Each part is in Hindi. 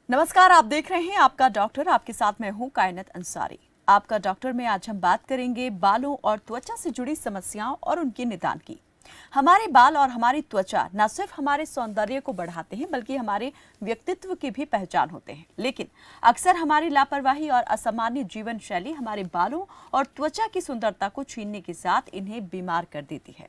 नमस्कार, आप देख रहे हैं आपका डॉक्टर। आपके साथ मैं हूं कायनात अंसारी। आपका डॉक्टर में आज हम बात करेंगे बालों और त्वचा से जुड़ी समस्याओं और उनके निदान की। हमारे बाल और हमारी त्वचा न सिर्फ हमारे सौंदर्य को बढ़ाते हैं बल्कि हमारे व्यक्तित्व की भी पहचान होते हैं, लेकिन अक्सर हमारी लापरवाही और असामान्य जीवन शैली हमारे बालों और त्वचा की सुंदरता को छीनने के साथ इन्हें बीमार कर देती है।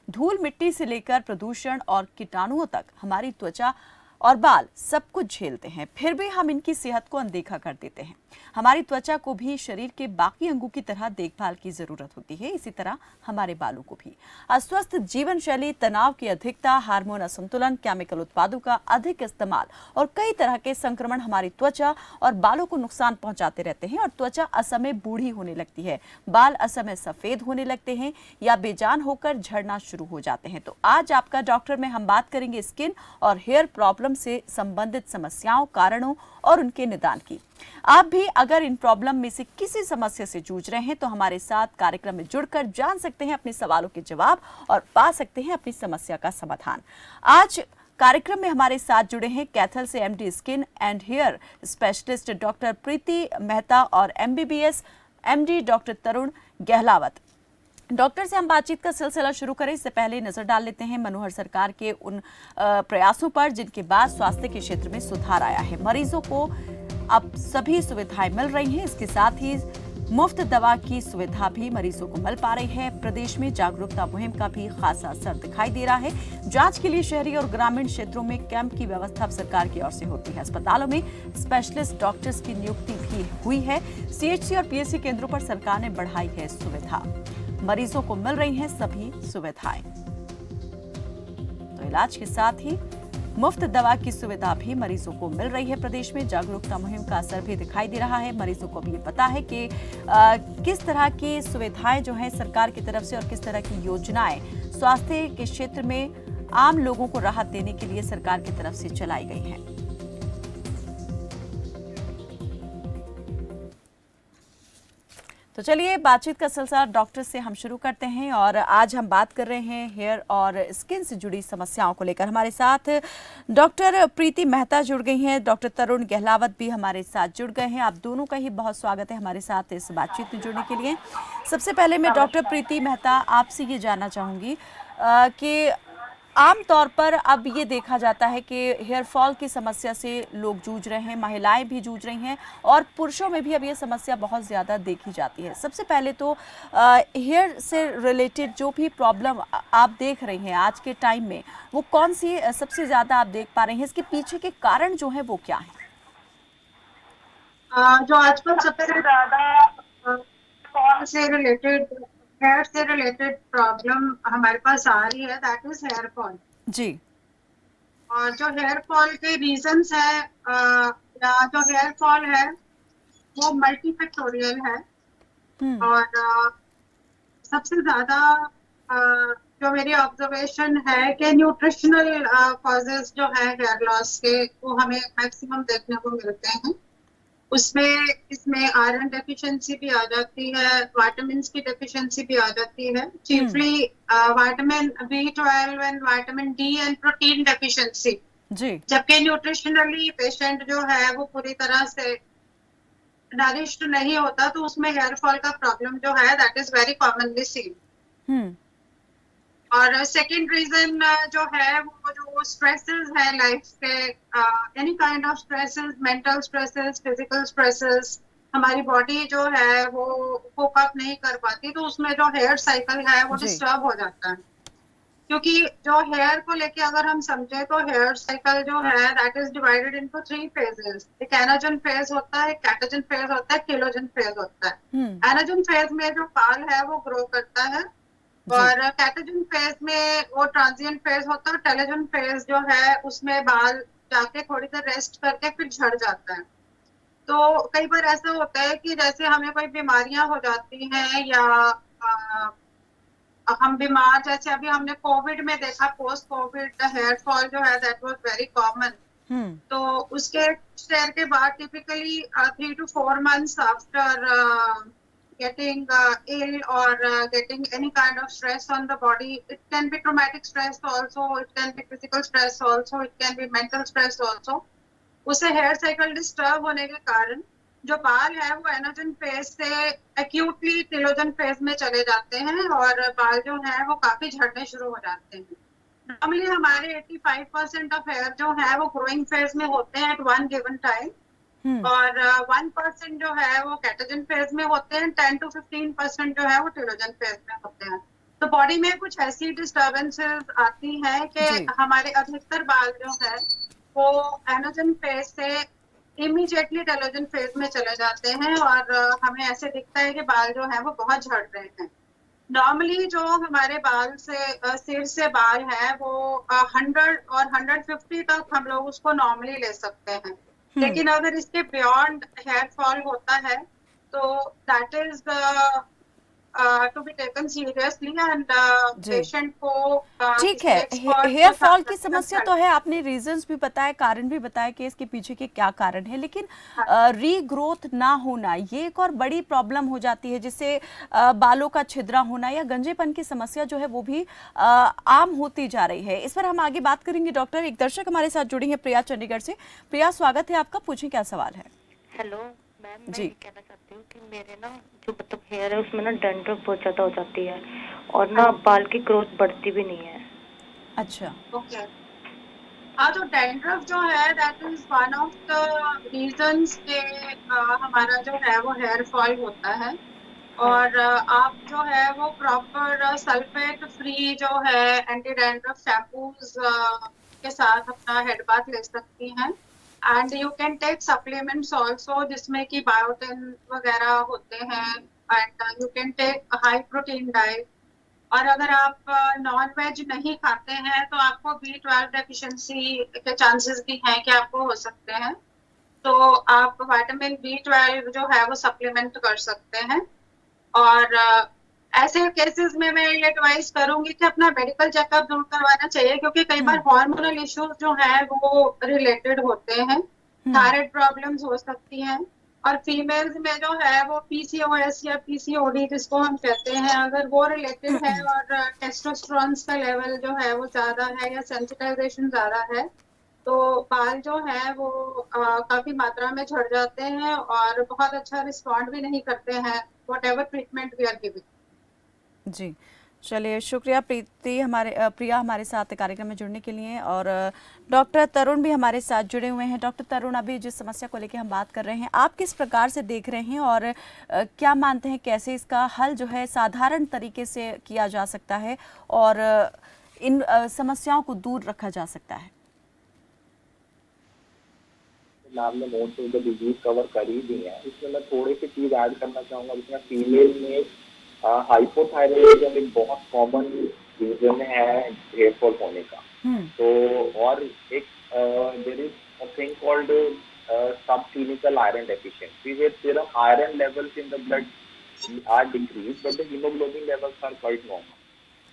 धूल मिट्टी से लेकर प्रदूषण और कीटाणुओं तक हमारी त्वचा और बाल सब कुछ झेलते हैं, फिर भी हम इनकी सेहत को अनदेखा कर देते हैं। हमारी त्वचा को भी शरीर के बाकी अंगों की तरह देखभाल की जरूरत होती है, इसी तरह हमारे बालों को भी। अस्वस्थ जीवन शैली, तनाव की अधिकता, हार्मोन असंतुलन, केमिकल उत्पादों का अधिक इस्तेमाल और कई तरह के संक्रमण हमारी त्वचा और बालों को नुकसान पहुंचाते रहते हैं और त्वचा असमय बूढ़ी होने लगती है, बाल असमय सफेद होने लगते हैं या बेजान होकर झड़ना शुरू हो जाते हैं। तो आज आपका डॉक्टर में हम बात करेंगे स्किन और हेयर प्रॉब्लम से संबंधित समस्याओं, कारणों और उनके निदान की। आप भी अगर इन प्रॉब्लम में से किसी समस्या से जूझ रहे हैं तो हमारे साथ कार्यक्रम में जुड़कर जान सकते हैं अपने सवालों के जवाब और पा सकते हैं अपनी समस्या का समाधान। आज कार्यक्रम में हमारे साथ जुड़े हैं कैथल से MD skin and hair specialist doctor Preeti Mehta और MBBS MD doctor Tarun Gahlawat. Doctor से हम बातचीत का सिलसिला शुरू करें इससे पहले नजर डाल लेते हैं मनोहर सरकार के उन प्रयासों पर जिनके बाद स्वास्थ्य के क्षेत्र में सुधार आया है। मरीजों को अब सभी सुविधाएं मिल रही हैं, इसके साथ ही मुफ्त दवा की सुविधा भी मरीजों को मिल पा रही है। प्रदेश में जागरूकता मुहिम का भी खासा असर दिखाई दे रहा है। जांच के लिए शहरी और ग्रामीण क्षेत्रों में कैंप की व्यवस्था अब सरकार की ओर से होती है। अस्पतालों में स्पेशलिस्ट डॉक्टर्स की नियुक्ति भी हुई है। सीएचसी और पीएचसी केंद्रों पर सरकार ने बढ़ाई है सुविधा, मरीजों को मिल रही हैं सभी सुविधाएं। तो इलाज के साथ ही मुफ्त दवा की सुविधा भी मरीजों को मिल रही है। प्रदेश में जागरूकता मुहिम का असर भी दिखाई दे रहा है। मरीजों को भी ये पता है कि किस तरह की सुविधाएं जो हैं सरकार की तरफ से और किस तरह की योजनाएं स्वास्थ्य के क्षेत्र में आम लोगों को राहत देने के लिए सरकार की तरफ से चलाई गई हैं। तो चलिए बातचीत का सिलसिला डॉक्टर से हम शुरू करते हैं और आज हम बात कर रहे हैं हेयर और स्किन से जुड़ी समस्याओं को लेकर। हमारे साथ डॉक्टर प्रीति मेहता जुड़ गई हैं, डॉक्टर तरुण गहलावत भी हमारे साथ जुड़ गए हैं। आप दोनों का ही बहुत स्वागत है हमारे साथ इस बातचीत में जुड़ने के लिए। सबसे पहले मैं डॉक्टर प्रीति मेहता आपसे ये जानना चाहूँगी कि आम तौर पर अब ये देखा जाता है कि हेयर फॉल की समस्या से लोग जूझ रहे हैं, महिलाएं भी जूझ रही हैं और पुरुषों में भी अब ये समस्या बहुत ज़्यादा देखी जाती है। सबसे पहले तो हेयर से रिलेटेड जो भी प्रॉब्लम आप देख रही हैं आज के टाइम में, वो कौन सी सबसे ज़्यादा आप देख पा रहे हैं? इसके पीछे के कारण जो है वो क्या है? जो आजकल सबसे ज्यादा फॉल से रिलेटेड, हेयर से रिलेटेड प्रॉब्लम हमारे पास आ रही है, दैट इज हेयर फॉल। जी। और जो हेयर फॉल के रीजंस है, या जो हेयर फॉल है वो मल्टीफैक्टोरियल है। हम्म। और सबसे ज्यादा जो मेरी ऑब्जर्वेशन है कि न्यूट्रिशनल कॉजेज जो है हेयर लॉस के, वो हमें मैक्सिमम देखने को मिलते हैं। उसमें इसमें आयरन डेफिशिएंसी भी आ जाती है, विटामिन की डेफिशिएंसी भी आ जाती है, hmm. Chiefly vitamin B12 and vitamin D and protein deficiency. जी। जबकि न्यूट्रिशनली पेशेंट जो है वो पूरी तरह से नरिश्ड नहीं होता, तो उसमें हेयर फॉल का प्रॉब्लम जो है that is very commonly seen. Hmm. और सेकंड रीजन जो है वो जो स्ट्रेसेस है लाइफ के, any kind of stresses, mental stresses, physical stresses, हमारी बॉडी जो है वो कोप अप नहीं कर पाती, तो उसमें जो हेयर साइकिल है वो जी। डिस्टर्ब हो जाता है। क्योंकि जो हेयर को लेके अगर हम समझे तो हेयर साइकिल जो है that is divided into 3 phases. एक एनाजन फेज होता है, एक कैटाजन फेज होता है, केलोजन फेज होता हम्म। है। एनाजन फेज में जो बाल है वो ग्रो करता है, जी। और कैटाजन फेज में वो ट्रांजिएंट फेज होता है। टेलोजन फेज जो है उसमें बाल जाके थोड़ी देर रेस्ट करके फिर झड़ जाता है। तो कई बार ऐसा होता है कि जैसे हमें कोई बीमारियां हो जाती हैं, या हम बीमार, जैसे अभी हमने कोविड में देखा, पोस्ट कोविड हेयर फॉल जो है दैट वाज वेरी कॉमन। हम्म। तो उसके शेयर के बाद typically 3 to 4 months after getting ill or getting any kind of stress on the body. It can be traumatic stress also, it can be physical stress also, it can be mental stress also. उससे हेयर साइकिल डिस्टर्ब होने के कारण जो बाल है वो एनोजन फेज से एक्यूटली टेलोजन फेज में चले जाते हैं और बाल जो है वो काफी झड़ने शुरू हो जाते हैं। नॉर्मली हमारे 85% ऑफ हेयर जो है वो ग्रोइंग फेज में होते हैं एट वन गिवन टाइम, हम्म। और 1% जो है वो कैटाजन फेज में होते हैं, 10 to 15% जो है वो टेलोजन फेज में होते हैं। तो बॉडी में कुछ ऐसी डिस्टर्बेंसेस आती हैं कि जी। हमारे अधिकतर बाल जो है वो एनोजन फेज से इमीडिएटली टेलोजन फेज में चले जाते हैं और हमें ऐसे दिखता है कि बाल जो है वो बहुत झड़ रहे हैं। नॉर्मली जो हमारे बाल से सिर से बाल है वो 100 और 150 तक हम लोग उसको नॉर्मली ले सकते हैं, हम्म। लेकिन अगर इसके बियॉन्ड हेयर फॉल होता है तो that is to be taken seriously and जी। पेशेंट को ठीक किसी है, एक्सपर्ट हेयर के फॉल साथ की समस्या कंसल्ट। तो है, आपने रीजंस भी बताए, कारण भी बताया कि इसके पीछे के क्या कारण है, लेकिन रीग्रोथ ना होना ये एक और बड़ी प्रॉब्लम हो जाती है, जिससे बालों का छिद्रा होना या गंजेपन की समस्या जो है वो भी आम होती जा रही है। इस पर हम आगे बात करेंगे डॉक्टर। एक दर्शक हमारे साथ जुड़ी है, प्रिया चंडीगढ़ से। प्रिया, स्वागत है आपका, पूछें क्या सवाल है। हेलो मैम, मैं जी। ये कहना चाहती हूँ कि मेरे ना जो मतलब हेयर है उसमें ना डैंड्रफ बहुत ज़्यादा हो जाती है और ना बाल की ग्रोथ बढ़ती भी नहीं है। अच्छा। ओके, हाँ तो डैंड्रफ जो है that is one of the reasons के हमारा जो है वो हेयर फॉल होता है। हाँ और आप जो है वो प्रॉपर सल्फेट फ्री जो है एंटी डैंड्रफ शैम्पूज के साथ अपना हेड बाथ ले सकती हैं। And you can take supplements also जिसमें कि बायोटिन वगैरह होते हैं, and you can take high protein diet. और अगर आप नॉन वेज नहीं खाते हैं तो आपको B12 डेफिशिएंसी के चांसेस भी हैं कि आपको हो सकते हैं, तो आप विटामिन B12 जो है वो सप्लीमेंट कर सकते हैं। और ऐसे केसेस में मैं ये एडवाइस करूंगी कि अपना मेडिकल चेकअप जरूर करवाना चाहिए, क्योंकि कई बार हम्म। हार्मोनल इश्यूज जो है वो रिलेटेड होते हैं। हम्म। थायराइड प्रॉब्लम्स हो सकती हैं, और फीमेल्स में जो है वो PCOS या PCOD जिसको हम कहते हैं, अगर वो रिलेटेड है और टेस्टोस्टेरोन का लेवल जो है वो ज्यादा है या सेंसिटाइजेशन ज्यादा है, तो बाल जो है वो काफी मात्रा में झड़ जाते हैं और बहुत अच्छा रिस्पॉन्ड भी नहीं करते हैं whatever treatment we are giving. जी, चलिए, शुक्रिया प्रिया हमारे साथ कार्यक्रम में जुड़ने के लिए। और डॉक्टर तरुण भी हमारे साथ जुड़े हुए हैं। डॉक्टर तरुण, अभी जिस समस्या को लेकर हम बात कर रहे हैं, आप किस प्रकार से देख रहे हैं और क्या मानते हैं कैसे इसका हल जो है साधारण तरीके से किया जा सकता है और इन समस्याओं को दूर रखा जा सकता है? मैम ने most of the disease cover कर ही दी है। इसमें मैं थोड़ी सी चीज ऐड करना चाहूंगा, जिसमें फीमेल में हाइपोथायराइडिज्म एक बहुत कॉमन रीजन है हेयर फॉल होने का। हम्म। तो और एक there is a thing called sub clinical iron deficiency, where serum iron levels in the blood are decreased but the hemoglobin levels are quite normal.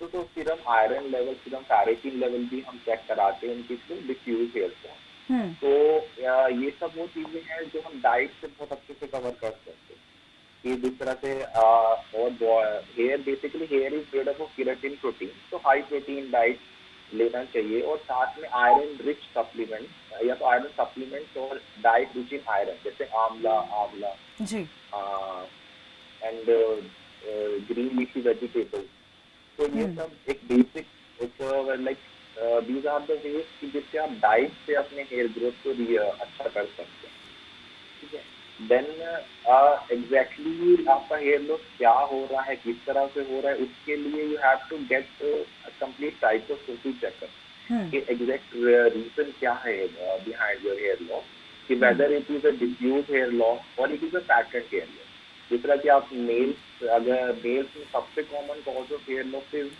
तो serum iron level, serum ferritin level भी हम चेक कराते हैं उनकी थ्रू डिफ्यूज हेयर फॉल। हम्म। तो ये सब वो चीजें हैं जो हम डाइट से बहुत अच्छे से कवर कर सकते हैं कि जिस तरह से और hair basically hair is made up of keratin protein, तो हाई प्रोटीन डाइट लेना चाहिए और साथ में आयरन रिच सप्लीमेंट या तो आयरन सप्लीमेंट्स और डाइट रिच इन आयरन, जैसे आंवला आंवला जी। And green leafy vegetables. तो ये हम्म। सब एक basic like these are the ways कि जिससे आप डाइट से अपने हेयर ग्रोथ को अच्छा कर सकते हैं। ठीक है, देन एग्जैक्टली आपका हेयर लॉस क्या हो रहा है, किस तरह से हो रहा है, उसके लिए you have to get complete साइकोसोफी चेकअप कि एग्जैक्ट रीजन क्या है बिहाइंड योर हेयर लॉस, कि whether it is a diffuse hair loss और it is a pattern hair loss. जिस तरह कि आप मेल्स, अगर मेल्स में सबसे common cause of hair loss is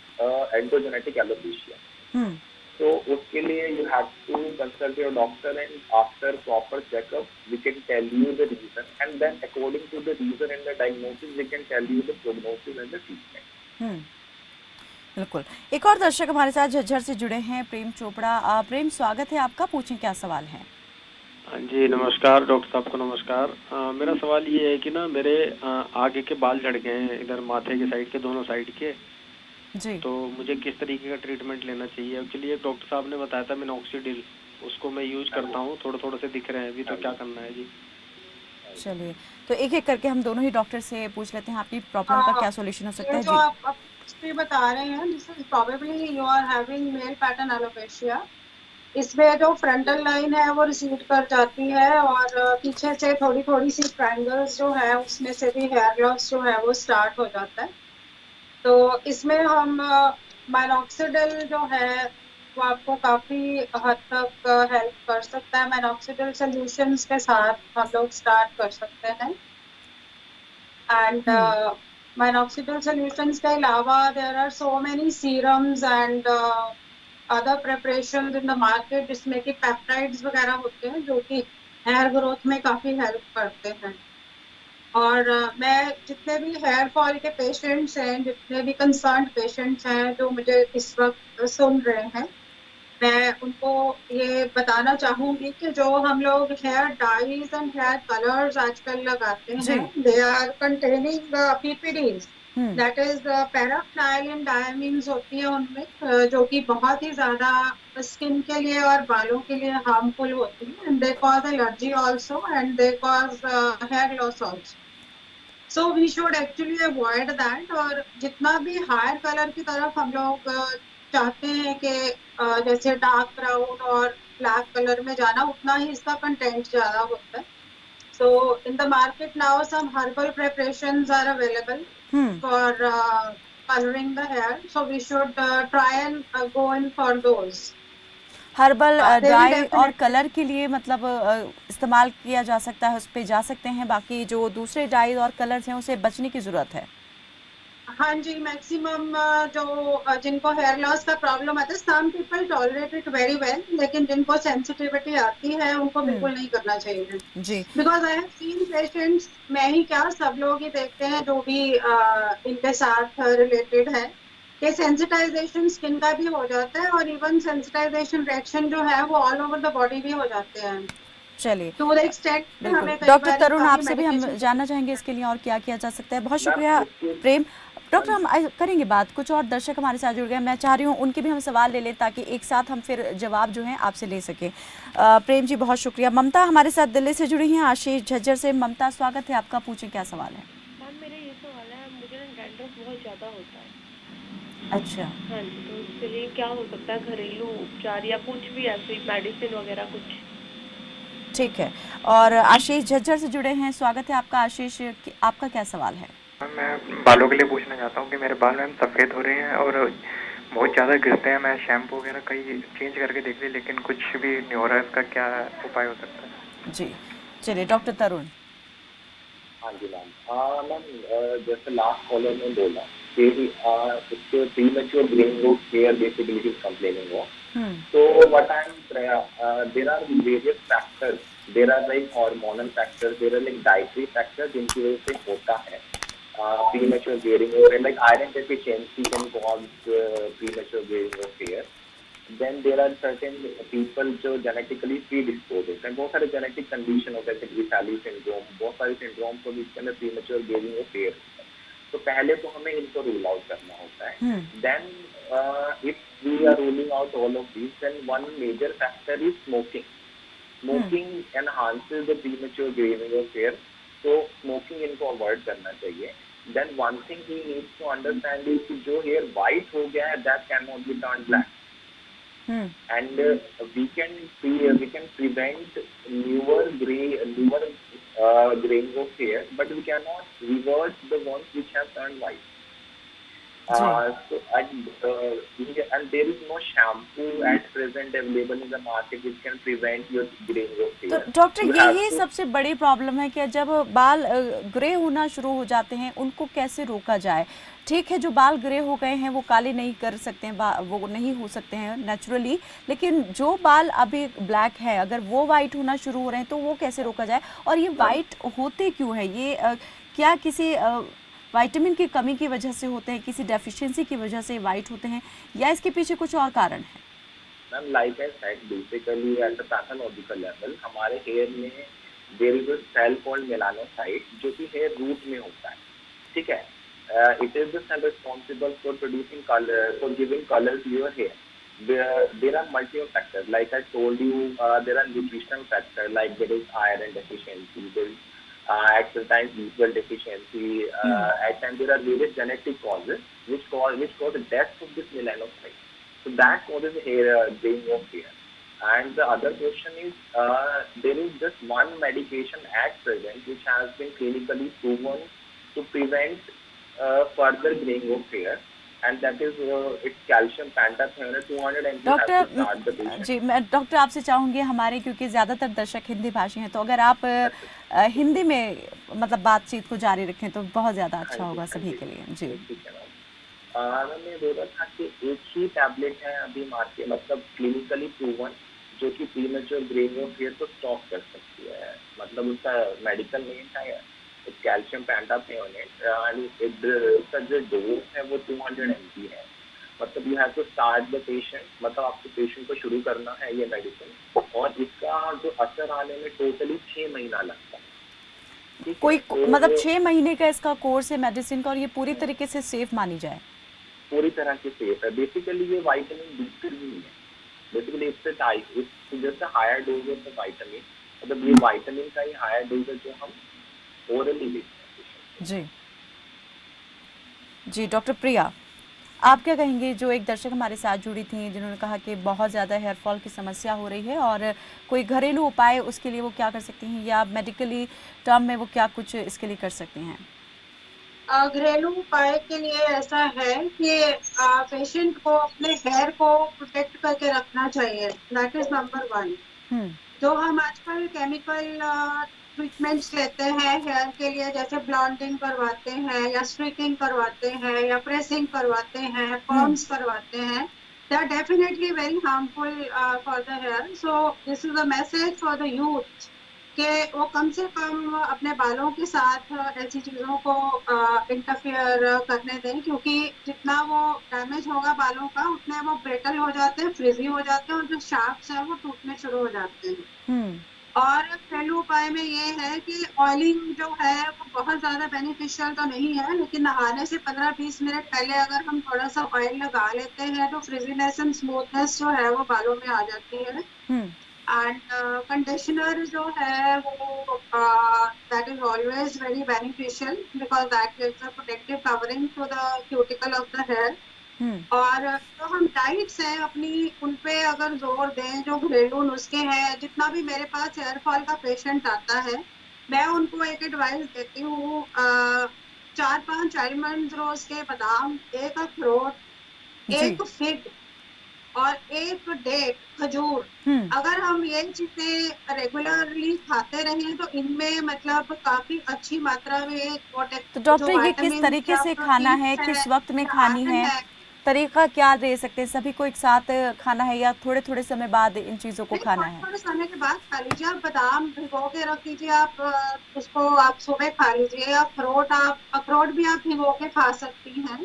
androgenetic alopecia, hmm. तो उसके लिए you have to consult your doctor and after proper checkup we can tell you the reason and then according to the reason and the diagnosis we can tell you the prognosis and the treatment. बिल्कुल। एक और दर्शक हमारे साथ झज्जर से जुड़े हैं, प्रेम चोपड़ा। प्रेम, स्वागत है आपका, पूछें क्या सवाल है। जी नमस्कार डॉक्टर साहब को नमस्कार। मेरा सवाल ये है कि ना मेरे आगे के बाल झड़ गए हैं, इधर माथे के साइड के, दोनों साइड के। जी। तो मुझे किस तरीके का ट्रीटमेंट लेना चाहिए? एक्चुअली एक डॉक्टर साहब ने बताया था मिनॉक्सिडिल, उसको मैं यूज करता हूँ, थोड़े थोड़े से दिख रहे हैं अभी, तो क्या करना है जी? चलिए, तो एक एक करके हम दोनों ही डॉक्टर से पूछ लेते हैं आपकी प्रॉब्लम का क्या सॉल्यूशन हो सकता ये है जो जी। आप हिस्ट्री बता रहे हैं, this is probably you are having male pattern alopecia. इसमें जो फ्रंटल लाइन है वो रिसीड कर जाती है, और पीछे से थोड़ी थोड़ी सी ट्रायंगल्स जो है उसमें से भी हेयर लॉस जो है वो स्टार्ट हो जाता है। तो इसमें हम माइनॉक्सिडिल जो है वो आपको काफी हद तक हेल्प कर सकता है। माइनॉक्सिडिल सॉल्यूशंस के साथ हम लोग स्टार्ट कर सकते हैं। एंड minoxidil solutions के अलावा there are so many serums and other preparations in the market जिसमें कि पेप्टाइड्स वगैरह होते हैं जो कि हेयर ग्रोथ में काफी हेल्प करते हैं। और मैं जितने भी हेयर फॉल के पेशेंट्स हैं, जितने भी कंसर्न पेशेंट्स हैं जो मुझे इस वक्त सुन रहे हैं, मैं उनको ये बताना चाहूंगी कि जो हम लोग hair dyes and hair colours आजकल लगाते जी। हैं, they are containing PPDs, that is paraphenylene diamines होती है उनमें, जो कि बहुत ही ज्यादा स्किन के लिए और बालों के लिए हार्मफुल होती है, and they cause allergy also and they cause hair loss also. So we should actually avoid that. और जितना भी हायर कलर की तरफ हम लोग चाहते हैं कि जैसे डार्क ब्राउन और ब्लैक कलर में जाना, उतना ही इसका कंटेंट ज्यादा होता है। So in the market now some herbal preparations are available for coloring the hair, so we should try and go in for those. Herbal They will dye और definitely, कलर के लिए मतलब इस्तेमाल किया जा सकता है, उस पे जा सकते हैं, बाकी जो दूसरे डाई और कलर्स हैं उसे बचने की ज़रूरत है। हाँ जी, मैक्सिमम जो जिनको हेयर लॉस का प्रॉब्लम आता है, some people tolerate it very well, लेकिन जिनको सेंसिटिविटी आती है उनको बिल्कुल नहीं करना चाहिए। जी। Because I have seen patients, मैं ही क्या सब लोग ही देखते हैं जो भी इनके साथ रिलेटेड है, कि सेंसिटाइजेशन स्किन का भी हो जाता है, और इवन सेंसिटाइजेशन रिएक्शन जो है वो ऑल ओवर द बॉडी भी हो जाते हैं। चलिए, टू द एक्सटेंट बिल्कुल हमें कई डॉक्टर बार तरुण, काफी आपसे भी हम मेडिकेशन। जानना चाहेंगे इसके लिए और क्या किया जा सकता है। बहुत मैम शुक्रिया इसके प्रेम। डॉक्टर, हम करेंगे बात, कुछ और दर्शक हमारे साथ जुड़ गए, मैं चाह रही हूँ उनके भी हम सवाल ले लें ताकि एक साथ हम फिर जवाब जो है आपसे ले सकें। प्रेम जी बहुत शुक्रिया। ममता हमारे साथ दिल्ली से जुड़ी हैं, आशीष झज्जर से। ममता, स्वागत है आपका, पूछें क्या सवाल है। मैम मेरा ये सवाल है, मुझे ना डैंड्रफ बहुत ज़्यादा होता है। अच्छा, हाँ जी, तो उसके लिए क्या हो सकता है, घरेलू उपचार या कुछ भी ऐसे मेडिसिन वगैरह कुछ? ठीक है। और आशीष झज्जर से जुड़े हैं, स्वागत है आपका। आशीष, आपका क्या सवाल है। मैं बालों के लिए पूछना चाहता हूँ कि मेरे बाल मैम सफ़ेद हो रहे हैं और बहुत ज़्यादा गिरते हैं। मैं शैम्पू वगैरह कई चेंज करके देख ली, लेकिन कुछ भी नहीं हो रहा है। इसका क्या उपाय हो सकता है? जी, चलिए डॉक्टर तरुण। हाँ जी मैम। मैम जैसे लास्ट कॉलर ने बोला कि उसके premature greying of hair basically ही कंप्लेनिंग हो। So what I'm there are various factors. There are like hormonal factors. There are like dietary factors जिनकी वजह से होता है premature graying of hair. Like iron deficiency can cause premature graying of hair. Then there are certain people जो genetically predisposed होते हैं। बहुत सारे genetic condition होते हैं, जैसे Grisali syndrome, बहुत सारे syndrome को जिसके अंदर premature graying of hair होता है। तो पहले तो हमें इनको रूल आउट करना होता है। Then if we are ruling out all of these, then one major factor is smoking. Smoking enhances the premature graying of hair, so smoking इनको avoid करना चाहिए। Then one thing he needs to understand is कि जो hair white हो गया है, that cannot be turned black. And we can prevent newer graying of hair, but we cannot reverse the ones which have turned white. So and there is no shampoo at present available in the market which can prevent your graying of hair. तो डॉक्टर, यही सबसे बड़ी प्रॉब्लम है कि जब बाल ग्रे होना शुरू हो जाते हैं उनको कैसे रोका जाए। ठीक है, जो बाल ग्रे हो गए हैं वो काले नहीं कर सकते हैं, वो नहीं हो सकते हैं नेचुरली, लेकिन जो बाल अभी ब्लैक है अगर वो वाइट होना शुरू हो रहे हैं तो वो कैसे रोका जाए। और ये वाइट होते क्यों है, ये क्या किसी विटामिन की कमी की वजह से होते हैं, किसी डेफिशिएंसी की वजह से वाइट होते हैं, या इसके पीछे कुछ और कारण है? Ma'am like I said, basically at a pathological level हमारे हेयर में there is a cell called melanocyte जो कि हेयर रूट में होता है। ठीक है, it is the cell responsible for producing colour, for giving colour to your hair. there are multiple factors. Like I told you, there are nutritional factors, like there is iron deficiency, there is at times visual deficiency, at times there are various genetic causes which cause the death of this melanocyte. So that causes hair graying of hair. And the other question is, there is just one medication at present which has been clinically proven to prevent further graying of hair, and that is it's calcium pentathioate 200 mg has to start the doctor patient. जी, मैं डॉक्टर आपसे चाहूँगी, हमारे क्योंकि ज़्यादातर दर्शक हिंदी भाषी हैं, तो अगर आप हिंदी में मतलब बातचीत को जारी रखें तो बहुत ज़्यादा अच्छा होगा सभी के लिए। जी ठीक है मैम। मैं बोल रहा था कि एक ही टैबलेट है अभी मार्केट, मतलब क्लिनिकली प्रूवन, जो कि प्रीमेच्योर ग्रेइंग ऑफ हेयर को स्टॉप कर सकती है। मतलब उसका मेडिकल नेम है कैल्शियम पेंटाथेओनेट, उसका जो डोज है वो 200 mg है। मतलब you have to start the patient, मतलब आपको पेशेंट को शुरू करना है ये मेडिसिन, और इसका जो असर आने में टोटली 6 महीना लगता है। ठीक है? कोई तो मतलब 6 महीने का इसका कोर्स है मेडिसिन का, और ये पूरी तरीके से सेफ मानी जाए? पूरी तरह से सेफ है। बेसिकली ये विटामिन बी नहीं है, बेसिकली इससे जैसे हायर डोज ऑफ विटामिन, मतलब ये विटामिन का ही हायर डोज है जो हम ओरली देते हैं। जी जी, डॉक्टर प्रिया, आप क्या कहेंगे? जो एक दर्शक हमारे साथ जुड़ी थी जिन्होंने कहा कि बहुत ज़्यादा हेयर फॉल की समस्या हो रही है, और कोई घरेलू उपाय उसके लिए वो क्या कर सकती हैं, या मेडिकली टर्म में वो क्या कुछ इसके लिए कर सकती हैं? घरेलू उपाय के लिए ऐसा है कि पेशेंट को अपने हेयर को प्रोटेक्ट करके रखना चाहिए। That is number 1। जो हम आजकल केमिकल ट्रीटमेंट्स लेते हैं हेयर के लिए, जैसे ब्लॉन्डिंग करवाते हैं या स्ट्रीकिंग करवाते हैं या प्रेसिंग करवाते हैं, पर्म्स करवाते हैं, they are definitely very harmful for the hair. So this is a message for the youth कि वो कम से कम अपने बालों के साथ ऐसी चीज़ों को इंटरफेयर करने दें, क्योंकि जितना वो डैमेज होगा बालों का उतने वो ब्रिटल हो जाते हैं, फ्रिजी हो जाते हैं, और जो शाफ्ट्स हैं वो टूटने शुरू हो जाते हैं। और घरेलू उपाय में ये है कि ऑयलिंग जो है वो बहुत ज़्यादा बेनिफिशियल तो नहीं है, लेकिन नहाने से 15-20 मिनट पहले अगर हम थोड़ा सा ऑयल लगा लेते हैं तो फ्रिजीनेस एंड स्मूथनेस जो है वो बालों में आ जाती है। एंड कंडीशनर जो है वो that is always very beneficial because that gives a protective covering to the cuticle of the hair. और जो हम डाइट्स हैं अपनी, उन पे अगर जोर दें, जो घरेलू नुस्खे हैं, जितना भी मेरे पास हेयर फॉल का पेशेंट आता है मैं उनको एक एडवाइस देती हूँ, 4-5 आलमंड रोज के बादाम, 1 अखरोट, 1 फिग और 1 डेट खजूर, अगर हम ये चीजें रेगुलरली खाते रहें तो इनमें मतलब काफी अच्छी मात्रा में तो डॉक्टर ये किस तरीके से खाना है, किस वक्त में खानी है, तरीका क्या दे सकते हैं? सभी को एक साथ खाना है या थोड़े थोड़े समय बाद इन चीजों को खाना है? थोड़े समय के बाद खा लीजिए। आप बादाम भिगो के रख लीजिए, आप उसको आप सुबह खा लीजिए। अखरोट भी आप भिगो के खा सकती हैं।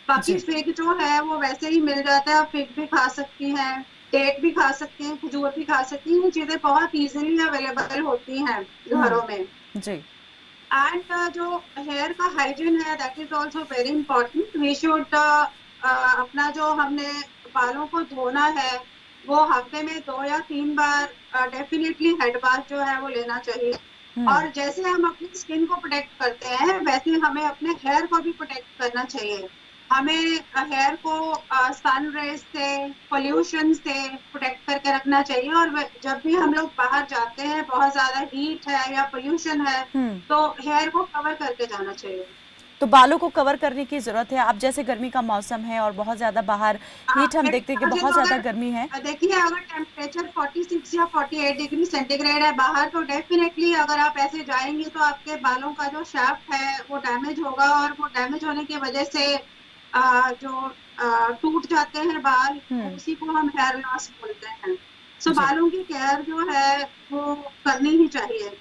बाकी फिग जो है वो वैसे ही मिल जाता है, आप फिग भी खा सकती हैं, डेट भी खा सकती हैं, खजूर भी खा सकती हैं। ये चीजें बहुत इजीली अवेलेबल होती हैं घरों में। जी। एंड जो हेयर का हाइजीन है that is also very important. We should अपना जो हमने बालों को धोना है वो हफ्ते में 2 या 3 बार डेफिनेटली हेड बाथ जो है वो लेना चाहिए। और जैसे हम अपनी स्किन को प्रोटेक्ट करते हैं वैसे हमें अपने हेयर को भी प्रोटेक्ट करना चाहिए। हमें हेयर को सन रेज से, पोल्यूशन से प्रोटेक्ट करके रखना चाहिए। और जब भी हम लोग बाहर जाते हैं, बहुत ज्यादा हीट है या पोल्यूशन है, तो हेयर को कवर करके जाना चाहिए। तो बालों को कवर करने की जरूरत है। अब जैसे गर्मी का मौसम है और बहुत ज्यादा बाहर हीट हम देखते हैं कि बहुत ज्यादा गर्मी है। देखिए, अगर टेम्परेचर 46 या 48 डिग्री सेंटीग्रेड है बाहर, तो डेफिनेटली अगर आप ऐसे जाएंगे तो आपके बालों का जो शाफ्ट है वो डैमेज होगा, और वो डैमेज होने की वजह से जो टूट जाते हैं बाल, उसी को हम हेयर लॉस बोलते हैं। सो बालों की केयर जो है वो करनी ही चाहिए।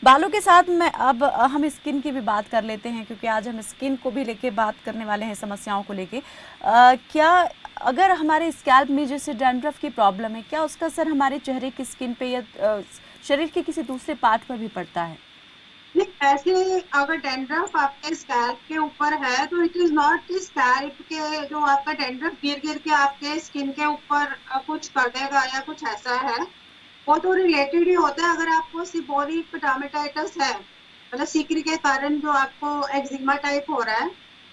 बालों के साथ में अब हम स्किन की भी बात कर लेते हैं, क्योंकि आज हम स्किन को भी लेके बात करने वाले हैं, समस्याओं को लेके। क्या अगर हमारे स्कैल्प में जैसे डैंड्रफ की प्रॉब्लम है, क्या उसका असर हमारे चेहरे की स्किन पे या शरीर के किसी दूसरे पार्ट पर भी पड़ता है? नहीं, ऐसे अगर डेंड्रफ आपके स्कैल्प के ऊपर है तो इट इज नॉट कि स्कैल्प के जो आपका डेंड्रफ गिर गिर के आपके स्किन के ऊपर कुछ कर देगा या कुछ ऐसा है। वो तो रिलेटेड ही होता है। अगर आपको सीबोरिक डर्मेटाइटिस है, मतलब सीकरी के कारण जो आपको एक्जिमा टाइप हो रहा है,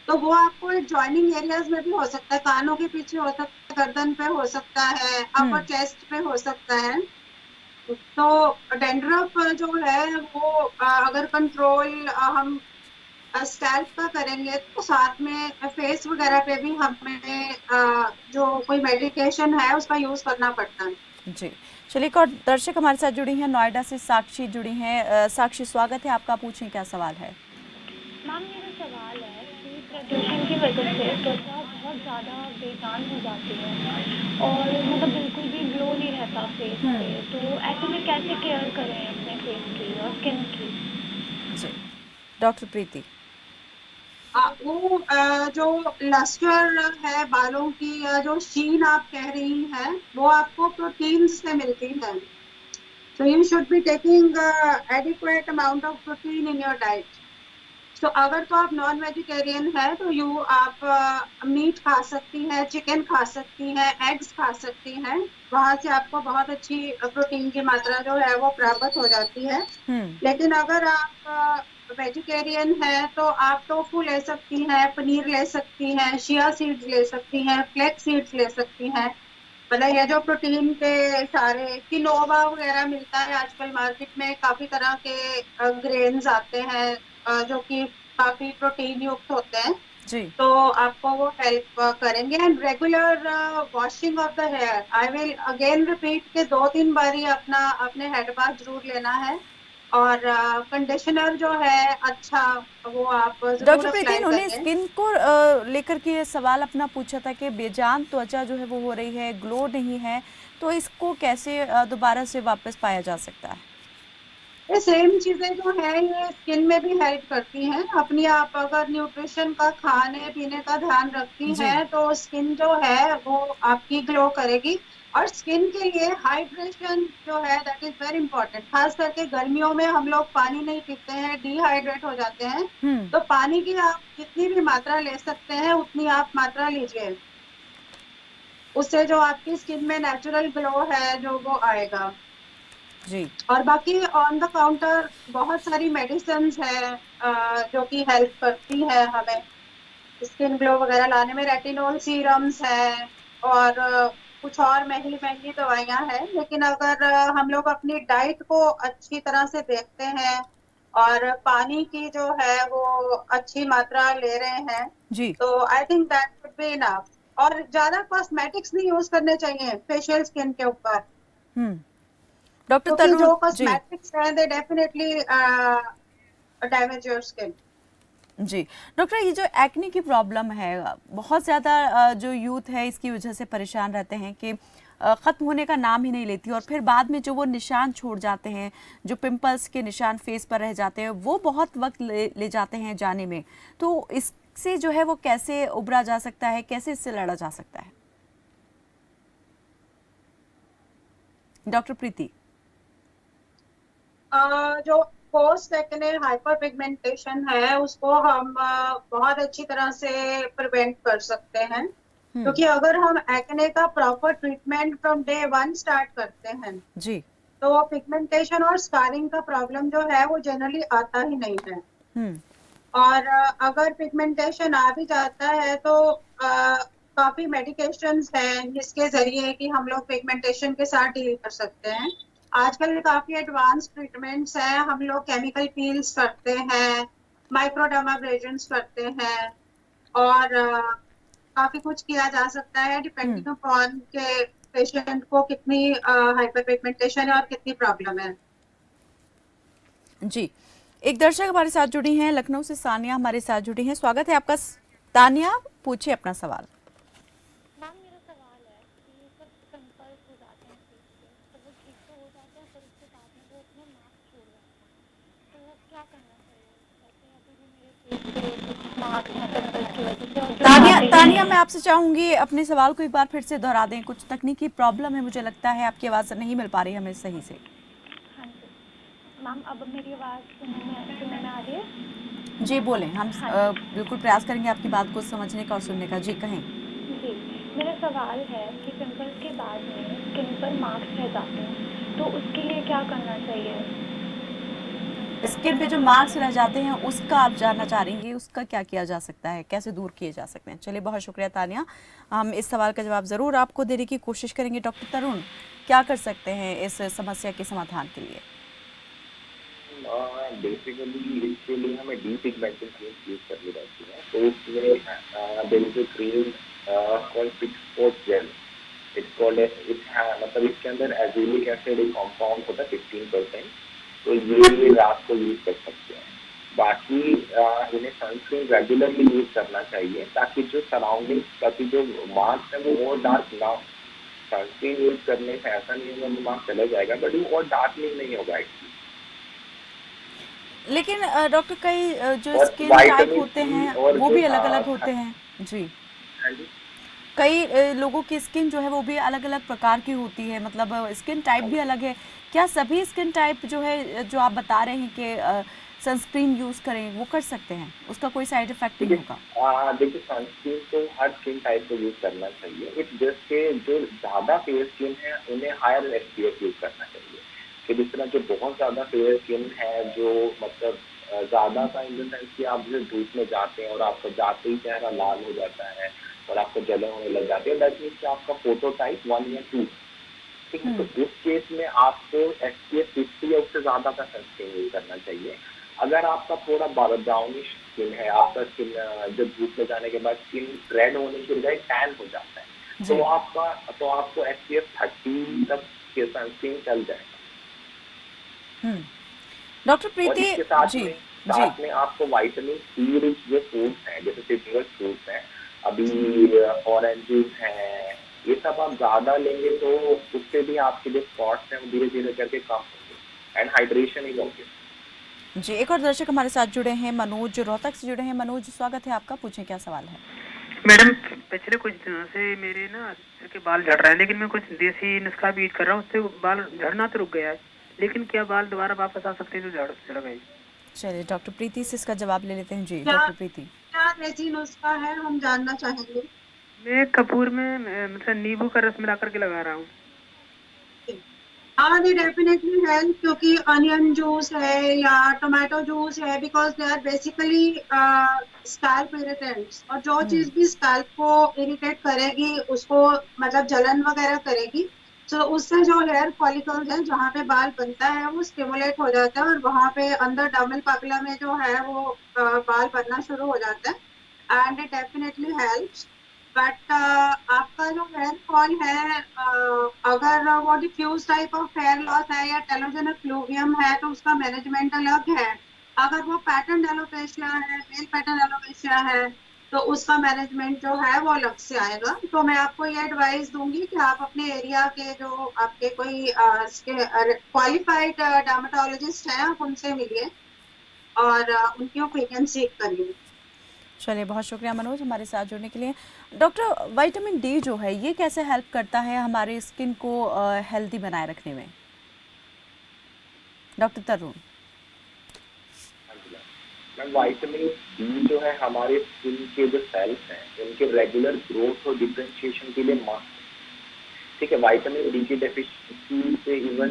तो वो आपको जॉइनिंग एरियाज में भी हो सकता है, कानों के पीछे हो सकता है, गर्दन पे हो सकता है, अपर चेस्ट पे हो सकता है। तो डेंड्रफ जो है वो अगर कंट्रोल हम स्कैल्प का करेंगे तो साथ में फेस वगैरह पे भी हमें जो कोई मेडिकेशन है उसका यूज करना पड़ता है। जी, चलिए एक और दर्शक हमारे साथ जुड़ी हैं, नोएडा से साक्षी जुड़ी हैं। साक्षी, स्वागत है आपका, पूछें क्या सवाल है। मैम मेरा सवाल है कि प्रदूषण की वजह से त्वचा बहुत ज़्यादा बेजान हो जाती है और मतलब बिल्कुल भी ग्लो नहीं रहता फेस पे, तो ऐसे में कैसे केयर करें अपने फेस की और स्किन की? जी, डॉक्टर प्रीति। वो जो लस्टर है बालों की, या जो शीन आप कह रही हैं, वो आपको प्रोटीन से मिलती है। So you should be taking adequate amount of protein in your diet. तो अगर तो आप नॉन वेजिटेरियन है तो आप मीट खा सकती हैं, चिकन खा सकती हैं, एग्स खा सकती हैं। वहां से आपको बहुत अच्छी प्रोटीन की मात्रा जो है वो प्राप्त हो जाती है। लेकिन अगर आप वेजिटेरियन है तो आप टोफू ले सकती हैं, पनीर ले सकती हैं, चिया सीड्स ले सकती हैं, फ्लेक्स सीड्स ले सकती हैं। मतलब ये जो प्रोटीन के सारे किनोवा वगैरह मिलता है आजकल मार्केट में, काफी तरह के ग्रेन्स आते हैं जो कि काफी प्रोटीन युक्त होते हैं। जी, तो आपको वो हेल्प करेंगे। And regular washing of the hair, I will again repeat के 2-3 बारी अपने हेड बाथ जरूर लेना है। और कंडीशनर जो है अच्छा वो आप जरूर डॉक्टर प्रीति, अप्लाई उन्होंने करें। स्किन को लेकर के ये सवाल अपना पूछा था कि बेजान त्वचा जो है वो हो रही है, ग्लो नहीं है, तो इसको कैसे दोबारा से वापस पाया जा सकता है? ये सेम चीजें जो है ये स्किन में भी हेल्प करती हैं। अपनी आप अगर न्यूट्रिशन का, खाने पीने का ध्यान रखती जी, हैं तो स्किन जो है वो आपकी ग्लो करेगी। और स्किन के लिए हाइड्रेशन जो है दैट इज वेरी इंपॉर्टेंट। खास करके गर्मियों में हम लोग पानी नहीं पीते हैं, डिहाइड्रेट हो जाते हैं। तो पानी की आप जितनी भी मात्रा ले सकते हैं उतनी आप मात्रा लीजिए, उससे जो आपकी स्किन में नेचुरल ग्लो है जो वो आएगा। जी, और बाकी ऑन द काउंटर बहुत सारी मेडिसिन है जो कि हेल्प करती है हमें स्किन ग्लो वगैरह लाने में। रेटिनॉल सीरम्स है और कुछ और महंगी महंगी दवाइयां हैं। लेकिन अगर हम लोग अपनी डाइट को अच्छी तरह से देखते हैं और पानी की जो है वो अच्छी मात्रा ले रहे हैं जी, तो I think that would be enough. और ज्यादा कॉस्मेटिक्स नहीं यूज करने चाहिए फेशियल स्किन के ऊपर, डॉक्टर क्योंकि तरुण जो जी, कॉस्मेटिक्स हैं they definitely damage your skin. जी, डॉक्टर ये जो एक्ने की प्रॉब्लम है, बहुत ज़्यादा जो यूथ है इसकी वजह से परेशान रहते हैं कि ख़त्म होने का नाम ही नहीं लेती, और फिर बाद में जो वो निशान छोड़ जाते हैं, जो पिंपल्स के निशान फेस पर रह जाते हैं, वो बहुत वक्त ले जाते हैं जाने में। तो इससे जो है वो कैसे उबरा जा सकता है, कैसे इससे लड़ा जा सकता है? डॉक्टर प्रीति। जो पोस्ट एक्ने हाइपर पिगमेंटेशन है उसको हम बहुत अच्छी तरह से प्रिवेंट कर सकते हैं। क्योंकि अगर हम एक्ने का proper treatment from day 1 start करते हैं जी, तो पिगमेंटेशन और स्कारिंग का प्रॉब्लम जो है वो जनरली आता ही नहीं है। और अगर पिगमेंटेशन आ भी जाता है तो काफी मेडिकेशंस हैं जिसके जरिए कि हम लोग पिगमेंटेशन के साथ डील कर सकते हैं। आजकल काफी एडवांस ट्रीटमेंट्स हैं। हम लोग केमिकल पील्स करते हैं, माइक्रोडर्माब्रेशंस करते हैं और काफी कुछ किया जा सकता है डिपेंडिंग अपॉन के पेशेंट को कितनी हाइपर पिगमेंटेशन है और कितनी प्रॉब्लम है। जी, एक दर्शक हमारे साथ जुड़ी हैं, लखनऊ से सानिया हमारे साथ जुड़ी हैं। स्वागत है आपका तानिया, पूछिए अपना सवाल। मैम मेरा सवाल है कि जब पिंपल्स हो जाते हैं फेस पे तो वो ठीक तो हो जाते हैं, पर उसके बाद में वो अपने मार्क्स छोड़ जाते हैं, तो क्या करना चाहिए? जैसे अभी भी मेरे फेस पे कुछ मार्क्स हैं पिंपल्स की वजह से। और तानिया, मैं आपसे चाहूंगी अपने सवाल को एक बार फिर से दोहरा दें। कुछ तकनीकी प्रॉब्लम है, मुझे लगता है आपकी आवाज़ नहीं मिल पा रही हमें सही से। हाँ जी मैम अब मेरी आवाज़ सुनने में आ रही है? जी बोलें, हम बिल्कुल प्रयास करेंगे आपकी बात को समझने का और सुनने का। जी कहें। जी, मेरा सवाल है कि पिंपल्स के बाद में स्किन पर मार्क्स रह जाते हैं, तो उसके लिए क्या करना चाहिए? स्किन पे जो मार्क्स रह जाते हैं उसका आप जानना चाह रही हैं, उसका क्या किया जा सकता है, कैसे दूर किए जा सकते हैं? चलिए बहुत शुक्रिया तानिया, हम इस सवाल का जवाब ज़रूर आपको देने की कोशिश करेंगे। डॉक्टर तरुण, क्या कर सकते हैं इस समस्या के समाधान के लिए? बेसिकली इसके लिए हमें डीपिगमेंटेशन क्रीम यूज करनी रहती है। तो उसमें there is a cream called fix spot gel. It's called मतलब इसके अंदर एजिलिक एसिड एक कंपाउंड होता है 15%। तो ये रात को यूज कर सकते हैं। बाकी इन्हें सनस्क्रीन रेगुलरली यूज करना चाहिए ताकि जो सराउंडिंग, ताकि जो मार्क्स है वो और डार्क ना हो। सनस्क्रीन यूज करने से ऐसा नहीं होगा कि मार्क्स चला जाएगा, बट वो और डार्कनिंग नहीं होगा। लेकिन डॉक्टर कई जो और स्किन टाइप विटामिन होते सी हैं और वो जो भी अलग अलग होते हैं। जी, हाँ जी, कई लोगों की स्किन जो है वो भी अलग अलग प्रकार की होती है, मतलब स्किन टाइप भी अलग है। क्या सभी स्किन टाइप जो है, जो आप बता रहे हैं कि सनस्क्रीन यूज़ करें, वो कर सकते हैं, उसका कोई साइड इफेक्ट नहीं होगा? देखिए सनस्क्रीन तो हर स्किन टाइप को यूज करना चाहिए। इट जस्ट के जो ज्यादा फेयर स्किन है उन्हें हायर एसपीएफ यूज करना चाहिए। कि जिस तरह जो बहुत ज्यादा फेयर स्किन है, जो मतलब ज्यादा का इन द सेंस कि आप जैसे धूप में जाते हैं और आपको जाते ही चेहरा लाल हो जाता है और आपको जलन होने लग जाती है, दैट मीन्स कि आपका फोटो टाइप 1 या 2। ठीक है, तो उस केस में आपको SPF 50 या उससे ज्यादा का सनस्क्रीन यूज करना चाहिए। अगर आपका थोड़ा ब्राउनिश स्किन है, आपका स्किन जब धूप में जाने के बाद स्किन रेड होने की बजाय टैन हो जाता है, जी। तो आपको SPF 30 तक के सनस्क्रीन चल जाएगा। डॉक्टर और प्रीति इसके साथ जी में जी आपको विटामिन सी रिच जो फ्रूट्स हैं, जैसे सिट्रस फ्रूट्स हैं, अभी ऑरेंजेस हैं, ये सब आप ज्यादा लेंगे तो उससे भी आपके जो स्पॉट्स हैं वो धीरे धीरे करके कम होंगे। And hydration is obvious. जी, एक और दर्शक हमारे साथ जुड़े हैं, मनोज रोहतक से जुड़े हैं। मनोज, स्वागत है आपका, पूछें क्या सवाल है? मैडम, पिछले कुछ दिनों से मेरे ना सिर के बाल झड़ रहे हैं, लेकिन मैं कुछ देसी नुस्खा भी यूज कर रहा हूँ, उससे बाल झड़ना तो रुक गया है, लेकिन क्या बाल दोबारा वापस आ सकते हैं जो झड़ गए? चलिए डॉक्टर प्रीति से इसका जवाब ले लेते हैं। जी क्या डॉक्टर प्रीति। क्या देसी नुस्खा है, हम जानना चाहेंगे। मैं कपूर में मतलब नींबू का रस मिला करके लगा रहा हूँ। हाँ, दे डेफिनेटली हेल्प, क्योंकि अनियन जूस है या टोमेटो जूस है, because they are basically scalp irritants, और जो चीज भी स्कैल्प को इरिटेट करेगी उसको मतलब जलन वगैरह करेगी, तो उससे जो हेयर फॉलिकल्स है जहाँ पे बाल बनता है वो स्टिमुलेट हो जाता है, और वहाँ पे अंदर डर्मल पापिला में जो है वो बाल बनना शुरू हो जाता है, and it definitely helps. But आपका जो हेयर फॉल है, अगर वो diffuse type of hair loss है या टेलोजेनिक फ्लूवियम है तो उसका मैनेजमेंट अलग है। अगर वो पैटर्न एलोपेशिया है, मेल पैटर्न एलोपेशिया है, तो उसका मैनेजमेंट जो है वो अलग से आएगा। तो मैं आपको ये एडवाइस दूंगी कि आप अपने एरिया के जो आपके कोई क्वालिफाइड डर्मेटोलॉजिस्ट हैं, आप उनसे मिलिए और उनकी ओपिनियन सीख करिए। चलिए बहुत शुक्रिया मनोज हमारे साथ जुड़ने के लिए। डॉक्टर, विटामिन डी जो है ये कैसे हेल्प करता है हमारे स्किन को हेल्दी बनाए रखने में? डॉक्टर तरुण। विटामिन डी जो है हमारे स्किन के जो सेल्स हैं उनके रेगुलर ग्रोथ और डिफरेंशिएशन के लिए मस्ट। ठीक है, विटामिन डी की डेफिशिएंसी से even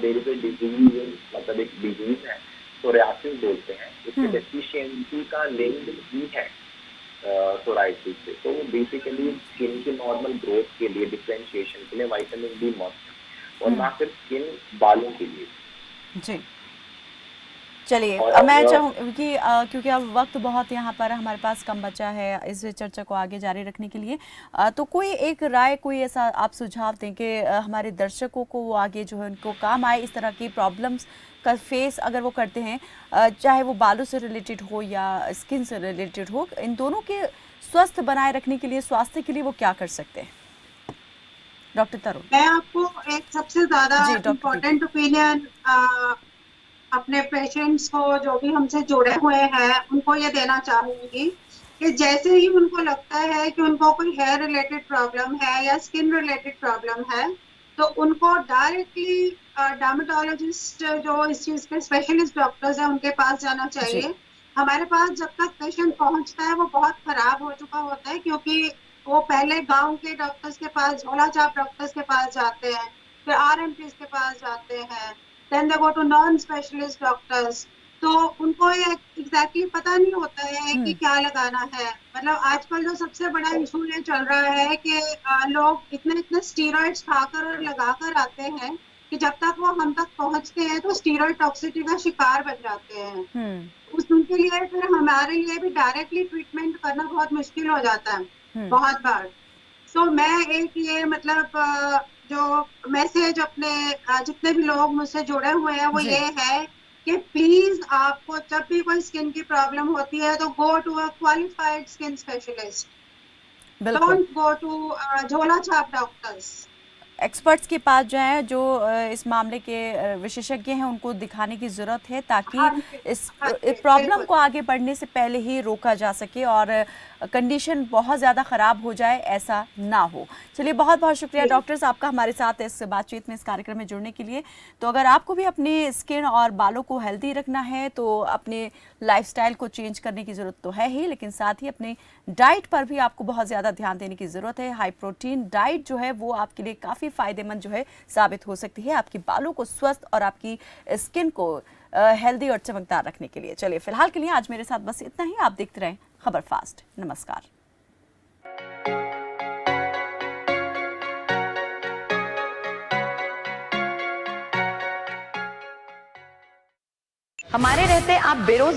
there is a disease, मतलब एक डिजीज है सोरायसिस बोलते हैं, उसके डेफिशिएंसी का लिंक भी है सोरायसिस से। तो बेसिकली स्किन की नॉर्मल ग्रोथ के लिए, डिफरेंशिएशन के लिए विटामिन डी मस्ट, और ना सिर्फ स्किन, बालों के लिए। जी चलिए, मैं चाहूँगी कि क्योंकि अब वक्त बहुत यहाँ पर हमारे पास कम बचा है इस चर्चा को आगे जारी रखने के लिए, तो कोई एक राय, कोई ऐसा आप सुझाव दें कि हमारे दर्शकों को वो आगे जो है उनको काम आए, इस तरह की प्रॉब्लम्स का फेस अगर वो करते हैं, चाहे वो बालों से रिलेटेड हो या स्किन से रिलेटेड हो, इन दोनों के स्वस्थ बनाए रखने के लिए, स्वास्थ्य के लिए वो क्या कर सकते हैं? डॉक्टर तरुण। मैं आपको एक सबसे ज्यादा इम्पोर्टेंट ओपिनियन अपने पेशेंट्स को, जो भी हमसे जुड़े हुए हैं, उनको ये देना चाहूंगी कि जैसे ही उनको लगता है कि उनको कोई हेयर रिलेटेड प्रॉब्लम है या स्किन रिलेटेड प्रॉब्लम है, तो उनको डायरेक्टली डर्मेटोलॉजिस्ट जो इस चीज के स्पेशलिस्ट डॉक्टर्स हैं उनके पास जाना चाहिए। हमारे पास जब तक पेशेंट पहुंचता है वो बहुत खराब हो चुका होता है, क्योंकि वो पहले गांव के डॉक्टर्स के पास, झोला छाप डॉक्टर्स के पास जाते हैं, फिर आरएमपीज के पास जाते हैं, then they go to non specialist doctors. तो उनको ये एग्जैक्टली पता नहीं होता है कि क्या लगाना है। मतलब आजकल जो सबसे बड़ा इशू ये चल रहा है कि लोग इतने इतने स्टीरॉइड्स खाकर और लगाकर आते हैं कि जब तक वो हम तक पहुंचते हैं तो स्टीरॉइड टॉक्सिसिटी का शिकार बन जाते हैं। उनके लिए फिर हमारे लिए भी डायरेक्टली ट्रीटमेंट करना बहुत मुश्किल हो जाता है बहुत बार। सो मैं एक ये मतलब जो मैसेज अपने जितने भी लोग मुझसे जुड़े हुए हैं वो ये है कि प्लीज आपको जब भी कोई स्किन की प्रॉब्लम होती है तो go to a qualified skin specialist, don't go to झोला छाप डॉक्टर्स। एक्सपर्ट्स के पास जाएं, जो इस मामले के विशेषज्ञ हैं, उनको दिखाने की ज़रूरत है ताकि इस प्रॉब्लम को आगे बढ़ने से पहले ही रोका जा सके और कंडीशन बहुत ज़्यादा ख़राब हो जाए, ऐसा ना हो। चलिए, बहुत बहुत शुक्रिया डॉक्टर्स आपका हमारे साथ इस बातचीत में, इस कार्यक्रम में जुड़ने के लिए। तो अगर आपको भी अपनी स्किन और बालों को हेल्दी रखना है तो अपने लाइफस्टाइल को चेंज करने की ज़रूरत तो है ही, लेकिन साथ ही अपने डाइट पर भी आपको बहुत ज़्यादा ध्यान देने की ज़रूरत है। हाई प्रोटीन डाइट जो है वो आपके लिए काफ़ी फ़ायदेमंद जो है साबित हो सकती है, आपकी बालों को स्वस्थ और आपकी स्किन को हेल्दी और चमकदार रखने के लिए। चलिए, फिलहाल के लिए आज मेरे साथ बस इतना ही। आप देखते रहें खबर फास्ट। नमस्कार। हमारे रहते आप बेरोजगार